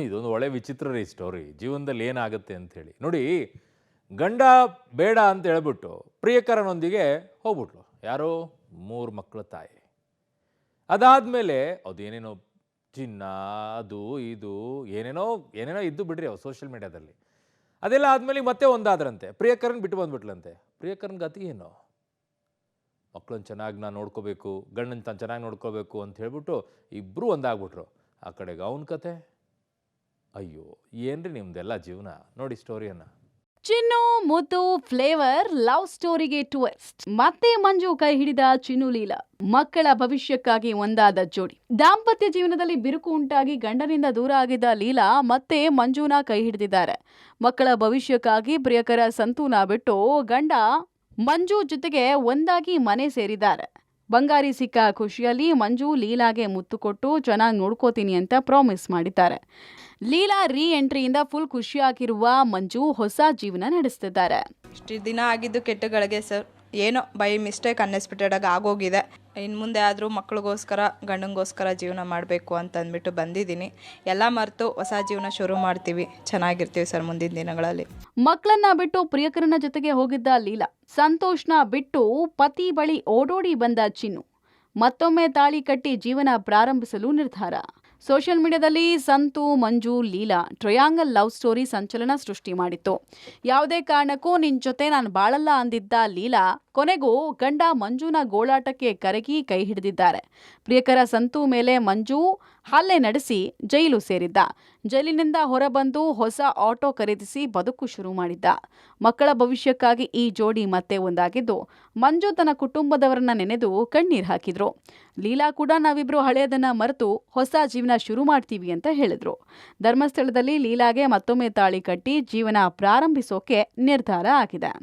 ಇದೊಂದು ಒಳ್ಳೆ ವಿಚಿತ್ರ ರೀ ಸ್ಟೋರಿ. ಜೀವನದಲ್ಲಿ ಏನಾಗುತ್ತೆ ಅಂಥೇಳಿ. ನೋಡಿ, ಗಂಡ ಬೇಡ ಅಂತ ಹೇಳ್ಬಿಟ್ಟು ಪ್ರಿಯಕರನೊಂದಿಗೆ ಹೋಗ್ಬಿಟ್ಲು. ಯಾರು? 3 ಮಕ್ಕಳ ತಾಯಿ. ಅದಾದಮೇಲೆ ಅದೇನೇನೋ ಚಿನ್ನ, ಅದು ಇದು ಏನೇನೋ ಏನೇನೋ ಇದ್ದು ಬಿಡ್ರಿ ಅವು ಸೋಷಿಯಲ್ ಮೀಡಿಯಾದಲ್ಲಿ. ಅದೆಲ್ಲ ಆದಮೇಲೆ ಮತ್ತೆ ಒಂದಾದ್ರಂತೆ. ಪ್ರಿಯಕರನ್ ಬಿಟ್ಟು ಬಂದ್ಬಿಟ್ಲಂತೆ. ಪ್ರಿಯಕರನ್ ಗತಿ ಏನು? ಮಕ್ಕಳನ್ನ ಚೆನ್ನಾಗಿ ನಾನು ನೋಡ್ಕೋಬೇಕು, ಗಂಡನ ತಾನು ಚೆನ್ನಾಗಿ ನೋಡ್ಕೋಬೇಕು ಅಂತ ಹೇಳ್ಬಿಟ್ಟು ಇಬ್ಬರೂ ಒಂದಾಗ್ಬಿಟ್ರು. ಆ ಕಡೆಗೆ ಅವನ ಕತೆ. ಅಯ್ಯೋ, ಏನ್ರಿ ನಿಮ್ದೆಲ್ಲ ಜೀವನ. ನೋಡಿ ಸ್ಟೋರಿಯನ್ನ. ಚಿನ್ನು ಮುತ್ತು ಫ್ಲೇವರ್ ಲವ್ ಸ್ಟೋರಿಗೆ ಟ್ವಿಸ್ಟ್. ಮತ್ತೆ ಮಂಜು ಕೈ ಹಿಡಿದ ಚಿನ್ನು ಲೀಲಾ. ಮಕ್ಕಳ ಭವಿಷ್ಯಕ್ಕಾಗಿ ಒಂದಾದ ಜೋಡಿ. ದಾಂಪತ್ಯ ಜೀವನದಲ್ಲಿ ಬಿರುಕು ಉಂಟಾಗಿ ಗಂಡನಿಂದ ದೂರ ಆಗಿದ್ದ ಲೀಲಾ ಮತ್ತೆ ಮಂಜುನ ಕೈ ಹಿಡಿದಿದ್ದಾರೆ. ಮಕ್ಕಳ ಭವಿಷ್ಯಕ್ಕಾಗಿ ಪ್ರಿಯಕರ ಸಂತೂನ ಬಿಟ್ಟು ಗಂಡ ಮಂಜು ಜೊತೆಗೆ ಒಂದಾಗಿ ಮನೆ ಸೇರಿದ್ದಾರೆ. ಬಂಗಾರಿ ಸಿಕ್ಕ ಖುಷಿಯಲ್ಲಿ ಮಂಜು ಲೀಲಾಗೆ ಮುತ್ತು ಕೊಟ್ಟು ಚೆನ್ನಾಗಿ ನೋಡ್ಕೋತೀನಿ ಅಂತ ಪ್ರಾಮಿಸ್ ಮಾಡಿದ್ದಾರೆ. ಲೀಲಾ ರೀ ಎಂಟ್ರಿಯಿಂದ ಫುಲ್ ಖುಷಿಯಾಗಿರುವ ಮಂಜು ಹೊಸ ಜೀವನ ನಡೆಸ್ತಿದ್ದಾರೆ. ಇಷ್ಟು ದಿನ ಆಗಿದ್ದು ಕೆಟ್ಟಗಳಿಗೆ ಸರ್, ಏನೋ ಬೈ ಮಿಸ್ಟೇಕ್ ಅನ್ಎಕ್ಸ್ಪೆಕ್ಟೆಡ್ ಆಗಿ ಆಗೋಗಿದೆ. ಇನ್ನು ಮುಂದೆ ಆದರೂ ಮಕ್ಕಳಿಗೋಸ್ಕರ ಗಂಡನಿಗೋಸ್ಕರ ಜೀವನ ಮಾಡಬೇಕು ಅಂತ ಅಂದ್ಬಿಟ್ಟು ಬಂದಿದ್ದೀನಿ. ಎಲ್ಲ ಮರೆತು ಹೊಸ ಜೀವನ ಶುರು ಮಾಡ್ತೀವಿ, ಚೆನ್ನಾಗಿರ್ತೀವಿ ಸರ್ ಮುಂದಿನ ದಿನಗಳಲ್ಲಿ. ಮಕ್ಕಳನ್ನ ಬಿಟ್ಟು ಪ್ರಿಯಕರನ ಜೊತೆಗೆ ಹೋಗಿದ್ದ ಲೀಲಾ ಸಂತೋಷ್ನ ಬಿಟ್ಟು ಪತಿ ಬಳಿ ಓಡೋಡಿ ಬಂದ ಚಿನ್ನು ಮತ್ತೊಮ್ಮೆ ತಾಳಿ ಕಟ್ಟಿ ಜೀವನ ಪ್ರಾರಂಭಿಸಲು ನಿರ್ಧಾರ. ಸೋಷಿಯಲ್ ಮೀಡಿಯಾದಲ್ಲಿ ಸಂತು ಮಂಜು ಲೀಲಾ ಟ್ರಯಾಂಗಲ್ ಲವ್ ಸ್ಟೋರಿ ಸಂಚಲನ ಸೃಷ್ಟಿ ಮಾಡಿತ್ತು. ಯಾವುದೇ ಕಾರಣಕ್ಕೂ ನಿನ್ ಜೊತೆ ನಾನು ಬಾಳಲ್ಲ ಅಂದಿದ್ದ ಲೀಲಾ ಕೊನೆಗೂ ಗಂಡ ಮಂಜುನ ಗೋಳಾಟಕ್ಕೆ ಕರಗಿ ಕೈ ಹಿಡಿದಿದ್ದಾರೆ. ಪ್ರಿಯಕರ ಸಂತು ಮೇಲೆ ಮಂಜು ಹಲ್ಲೆ ನಡೆಸಿ ಜೈಲು ಸೇರಿದ್ದ. ಜೈಲಿನಿಂದ ಹೊರಬಂದು ಹೊಸ ಆಟೋ ಖರೀದಿಸಿ ಬದುಕು ಶುರು ಮಾಡಿದ್ದ. ಮಕ್ಕಳ ಭವಿಷ್ಯಕ್ಕಾಗಿ ಈ ಜೋಡಿ ಮತ್ತೆ ಒಂದಾಗಿದ್ದು ಮಂಜು ತನ್ನ ಕುಟುಂಬದವರನ್ನ ನೆನೆದು ಕಣ್ಣೀರು ಹಾಕಿದ್ರು. ಲೀಲಾ ಕೂಡ ನಾವಿಬ್ರು ಹಳೆಯದನ್ನ ಮರೆತು ಹೊಸ ಜೀವನ ಶುರು ಮಾಡ್ತೀವಿ ಅಂತ ಹೇಳಿದ್ರು. ಧರ್ಮಸ್ಥಳದಲ್ಲಿ ಲೀಲಾಗೆ ಮತ್ತೊಮ್ಮೆ ತಾಳಿ ಕಟ್ಟಿ ಜೀವನ ಪ್ರಾರಂಭಿಸೋಕೆ ನಿರ್ಧಾರ ಆಗಿದೆ.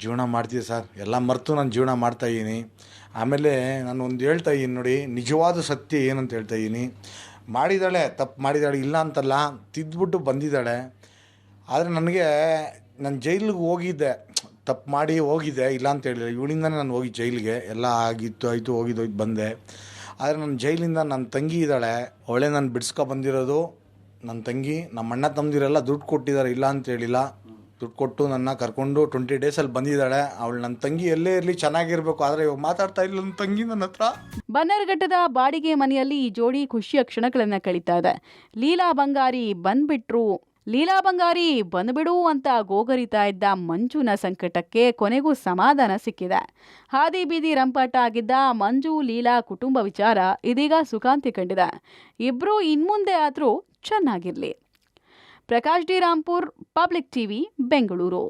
ಜೀವನ ಮಾಡ್ತೀವಿ ಸರ್, ಎಲ್ಲ ಮರೆತು ನಾನು ಜೀವನ ಮಾಡ್ತಾಯಿದ್ದೀನಿ. ಆಮೇಲೆ ನಾನು ಒಂದು ಹೇಳ್ತಾ ಇದ್ದೀನಿ ನೋಡಿ, ನಿಜವಾದ ಸತ್ಯ ಏನಂತ ಹೇಳ್ತಾ ಇದ್ದೀನಿ. ಮಾಡಿದ್ದಾಳೆ, ತಪ್ಪು ಮಾಡಿದ್ದಾಳೆ, ಇಲ್ಲ ಅಂತಲ್ಲ, ತಿದ್ದುಬಿಟ್ಟು ಬಂದಿದ್ದಾಳೆ. ಆದರೆ ನನಗೆ ನಾನು ಜೈಲಿಗೆ ಹೋಗಿದ್ದೆ, ತಪ್ಪು ಮಾಡಿ ಹೋಗಿದ್ದೆ, ಇಲ್ಲ ಅಂತ ಹೇಳಿಲ್ಲ. ಇವಳಿಂದನೇ ನಾನು ಹೋಗಿ ಜೈಲಿಗೆ, ಎಲ್ಲ ಆಗಿತ್ತು ಆಯಿತು ಹೋಗಿದ್ದು ಬಂದೆ. ಆದರೆ ನನ್ನ ಜೈಲಿಂದ ನನ್ನ ತಂಗಿ ಇದ್ದಾಳೆ, ಅವಳೇ ನಾನು ಬಿಡಿಸ್ಕೊ ಬಂದಿರೋದು. ನನ್ನ ತಂಗಿ, ನಮ್ಮ ಅಣ್ಣ ತಮ್ಮದಿರೆಲ್ಲ ದುಡ್ಡು ಕೊಟ್ಟಿದ್ದಾರೆ, ಇಲ್ಲ ಅಂತ ಹೇಳಿಲ್ಲ. ದುಡ್ಡು ಕೊಟ್ಟು ನನ್ನ ಕರ್ಕೊಂಡು 20 ಡೇಸಲ್ಲಿ ಬಂದಿದ್ದಾಳೆ. ಅವಳು ನನ್ನ ತಂಗಿ ಎಲ್ಲೇ ಇರಲಿ ಚೆನ್ನಾಗಿರ್ಬೇಕು. ಆದರೆ ಇವಾಗ ಮಾತಾಡ್ತಾ ಇಲ್ಲ ನನ್ನ ತಂಗಿ ನನ್ನ ಹತ್ರ. ಬನ್ನರ್ಘಟ್ಟದ ಬಾಡಿಗೆ ಮನೆಯಲ್ಲಿ ಈ ಜೋಡಿ ಖುಷಿಯ ಕ್ಷಣಗಳನ್ನ ಕಳೀತಾ ಇದೆ. ಲೀಲಾ ಬಂಗಾರಿ ಬಂದ್ಬಿಡು ಅಂತ ಗೋಗರಿತಾ ಇದ್ದ ಮಂಜುನ ಸಂಕಟಕ್ಕೆ ಕೊನೆಗೂ ಸಮಾಧಾನ ಸಿಕ್ಕಿದೆ. ಹಾದಿ ಬೀದಿ ರಂಪಾಟ ಆಗಿದ್ದ ಮಂಜು ಲೀಲಾ ಕುಟುಂಬ ವಿಚಾರ ಇದೀಗ ಸುಖಾಂತಿ ಕಂಡಿದೆ. ಇಬ್ರು ಇನ್ಮುಂದೆ ಆದ್ರೂ ಚೆನ್ನಾಗಿರ್ಲಿ. Prakash D Rampur, public TV, Bengaluru.